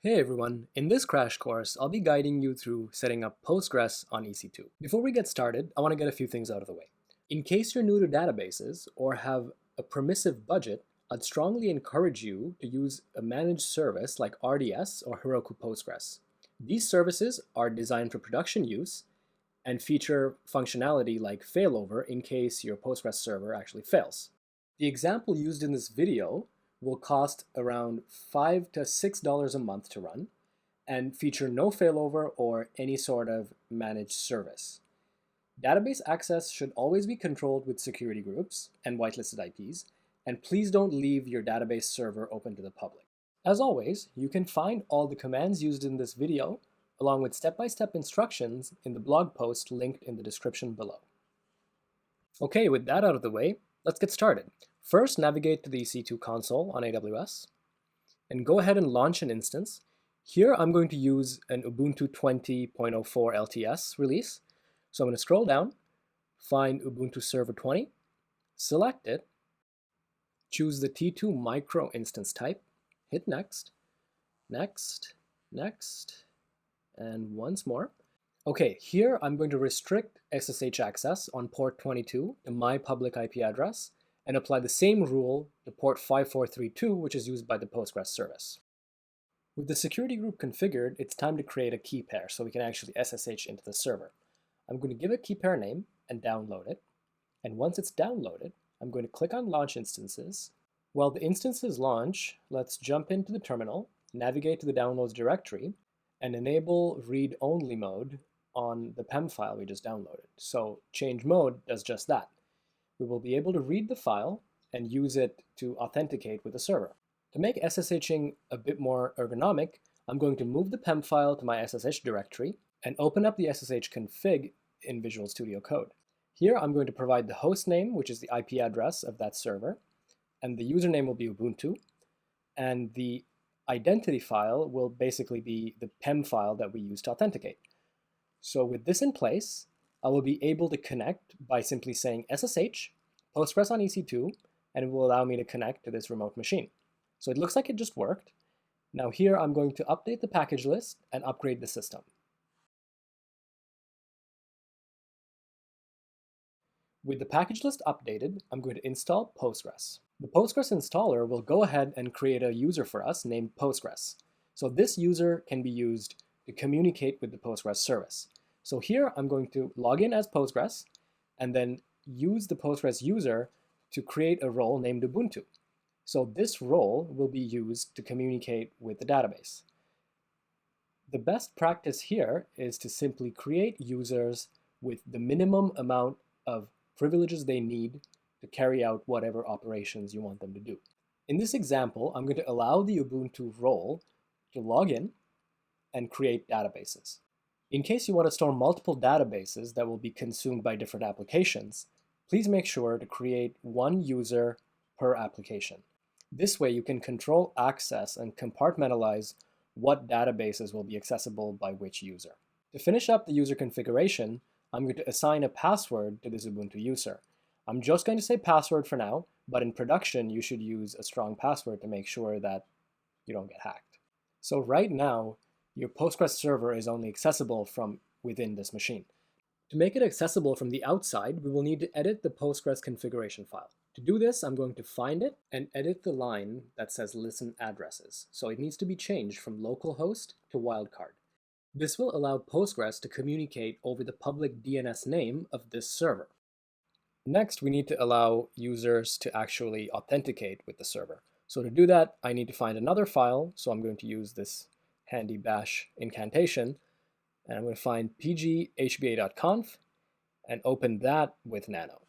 Hey everyone, in this crash course, I'll be guiding you through setting up Postgres on EC2. Before we get started, I want to get a few things out of the way. In case you're new to databases or have a permissive budget, I'd strongly encourage you to use a managed service like RDS or Heroku Postgres. These services are designed for production use and feature functionality like failover in case your Postgres server actually fails. The example used in this video will cost around $5 to $6 a month to run and feature no failover or any sort of managed service. Database access should always be controlled with security groups and whitelisted IPs, and please don't leave your database server open to the public. As always, you can find all the commands used in this video along with step-by-step instructions in the blog post linked in the description below. Okay, with that out of the way, let's get started. First, navigate to the EC2 console on AWS and go ahead and launch an instance. Here, I'm going to use an Ubuntu 20.04 LTS release. So I'm going to scroll down, find Ubuntu Server 20, select it, choose the T2 micro instance type, hit next, next, next, and once more. Okay, here I'm going to restrict SSH access on port 22 to my public IP address and apply the same rule to port 5432, which is used by the Postgres service. With the security group configured, it's time to create a key pair so we can actually SSH into the server. I'm going to give a key pair name and download it. And once it's downloaded, I'm going to click on Launch Instances. While the instances launch, let's jump into the terminal, navigate to the Downloads directory, and enable read-only mode on the PEM file we just downloaded. So change mode does just that. We will be able to read the file and use it to authenticate with the server. To make SSHing a bit more ergonomic, I'm going to move the PEM file to my SSH directory and open up the SSH config in Visual Studio Code. Here I'm going to provide the host name, which is the IP address of that server, and the username will be Ubuntu, and the identity file will basically be the PEM file that we use to authenticate. So with this in place, I will be able to connect by simply saying SSH, Postgres on EC2, and it will allow me to connect to this remote machine. So it looks like it just worked. Now here I'm going to update the package list and upgrade the system. With the package list updated, I'm going to install Postgres. The Postgres installer will go ahead and create a user for us named Postgres. So this user can be used to communicate with the Postgres service. So here I'm going to log in as Postgres and then use the Postgres user to create a role named Ubuntu. So this role will be used to communicate with the database. The best practice here is to simply create users with the minimum amount of privileges they need to carry out whatever operations you want them to do. In this example, I'm going to allow the Ubuntu role to log in and create databases. In case you want to store multiple databases that will be consumed by different applications, please make sure to create one user per application. This way you can control access and compartmentalize what databases will be accessible by which user. To finish up the user configuration, I'm going to assign a password to this Ubuntu user. I'm just going to say password for now, but in production you should use a strong password to make sure that you don't get hacked. So right now, your Postgres server is only accessible from within this machine. To make it accessible from the outside, we will need to edit the Postgres configuration file. To do this, I'm going to find it and edit the line that says listen addresses. So it needs to be changed from localhost to wildcard. This will allow Postgres to communicate over the public DNS name of this server. Next, we need to allow users to actually authenticate with the server. So to do that, I need to find another file. So I'm going to use this handy bash incantation, and I'm going to find pghba.conf and open that with nano.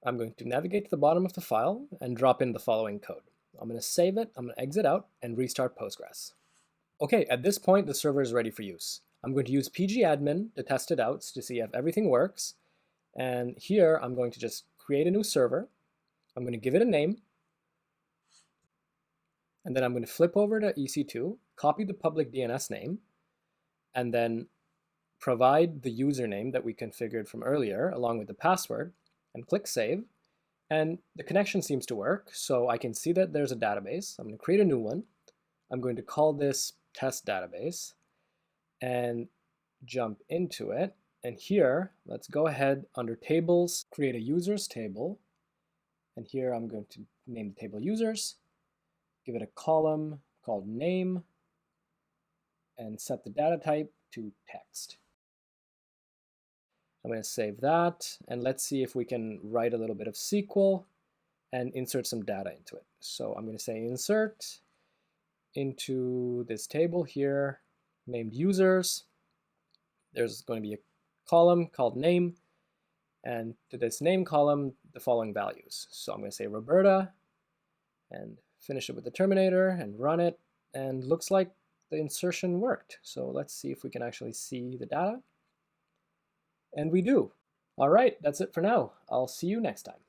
I'm going to navigate to the bottom of the file and drop in the following code. I'm going to save it, I'm going to exit out and restart Postgres. Okay, at this point the server is ready for use. I'm going to use pgadmin to test it out to see if everything works, and here I'm going to just create a new server. I'm going to give it a name, and then I'm going to flip over to EC2, copy the public DNS name, and then provide the username that we configured from earlier along with the password, and click Save. And the connection seems to work, so I can see that there's a database. I'm going to create a new one. I'm going to call this test database and jump into it. And here, let's go ahead under tables, create a users table. And here I'm going to name the table users, give it a column called name, and set the data type to text. I'm going to save that, and let's see if we can write a little bit of SQL and insert some data into it. So I'm going to say insert into this table here, named users. There's going to be a column called name, and to this name column, the following values. So I'm going to say Roberta, and finish it with the terminator, and run it, and looks like the insertion worked. So let's see if we can actually see the data. And we do. All right, that's it for now. I'll see you next time.